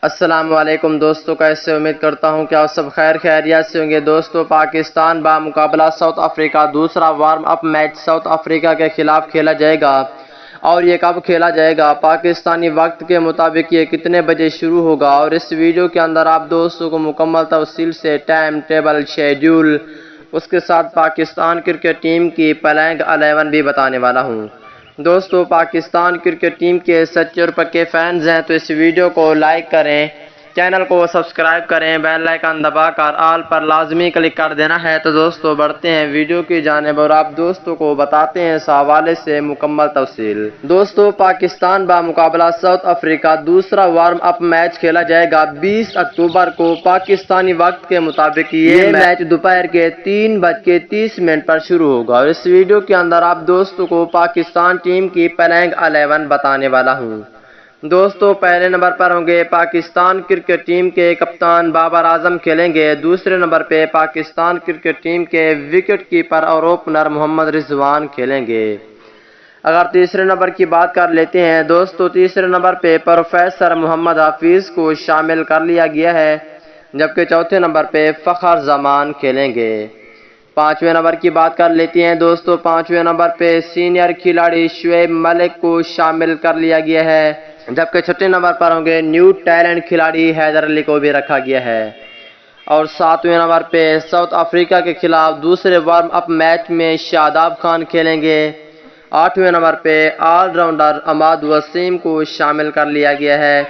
السلام علیکم دوستو، کیسے امید کرتا ہوں کہ آپ سب خیر خیریت سے ہوں گے۔ دوستو، پاکستان بمقابلہ ساؤتھ افریقہ دوسرا warm up match South Africa کے خلاف کھیلا جائے گا، اور یہ کب کھیلا جائے گا، پاکستانی وقت کے مطابق یہ کتنے بجے شروع ہوگا، اور اس ویڈیو کے اندر آپ دوستوں کو مکمل تفصیل سے ٹائم ٹیبل، شیڈیول، اس کے ساتھ پاکستان کرکٹ ٹیم کی پلینگ 11 بھی بتانے والا ہوں۔ دوستو، پاکستان کرکٹ ٹیم کے سچے اور پکے فینز ہیں تو اس ویڈیو کو لائک کریں، چینل کو سبسکرائب کریں، بیل آئیکن دبا کر آل پر لازمی کلک کر دینا ہے۔ تو دوستو بڑھتے ہیں ویڈیو کی جانب اور آپ دوستوں کو بتاتے ہیں اس حوالے سے مکمل تفصیل۔ دوستو، پاکستان بمقابلہ ساؤتھ افریقہ دوسرا وارم اپ میچ کھیلا جائے گا 20 اکتوبر کو پاکستانی وقت کے مطابق۔ یہ میچ دوپہر کے 3:30 پر شروع ہوگا، اور اس ویڈیو کے اندر آپ دوستوں کو پاکستان ٹیم کی پلینگ 11 بتانے والا ہوں۔ دوستو، پہلے نمبر پر ہوں گے پاکستان کرکٹ ٹیم کے کپتان بابر اعظم کھیلیں گے۔ دوسرے نمبر پہ پاکستان کرکٹ ٹیم کے وکٹ کیپر اور اوپنر محمد رضوان کھیلیں گے۔ اگر تیسرے نمبر کی بات کر لیتے ہیں دوستو، تیسرے نمبر پہ پروفیسر محمد حفیظ کو شامل کر لیا گیا ہے، جبکہ چوتھے نمبر پہ فخر زمان کھیلیں گے۔ پانچویں نمبر کی بات کر لیتے ہیں دوستو، پانچویں نمبر پہ سینئر کھلاڑی شعیب ملک کو شامل کر لیا گیا ہے، جبکہ چھٹے نمبر پر ہوں گے نیو ٹیلنٹ کھلاڑی حیدر علی کو بھی رکھا گیا ہے۔ اور ساتویں نمبر پہ ساؤتھ افریقہ کے خلاف دوسرے وارم اپ میچ میں شاداب خان کھیلیں گے۔ آٹھویں نمبر پہ آل راؤنڈر عماد وسیم کو شامل کر لیا گیا ہے،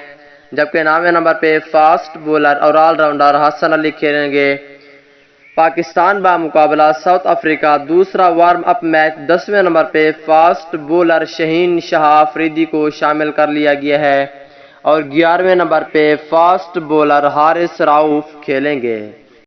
جبکہ نویں نمبر پہ فاسٹ بولر اور آل راؤنڈر حسن علی کھیلیں گے۔ پاکستان بمقابلہ ساؤتھ افریقہ دوسرا وارم اپ میچ 10ویں نمبر پہ فاسٹ بولر شہین شاہ آفریدی کو شامل کر لیا گیا ہے، اور 11ویں نمبر پہ فاسٹ بولر حارث رؤف کھیلیں گے۔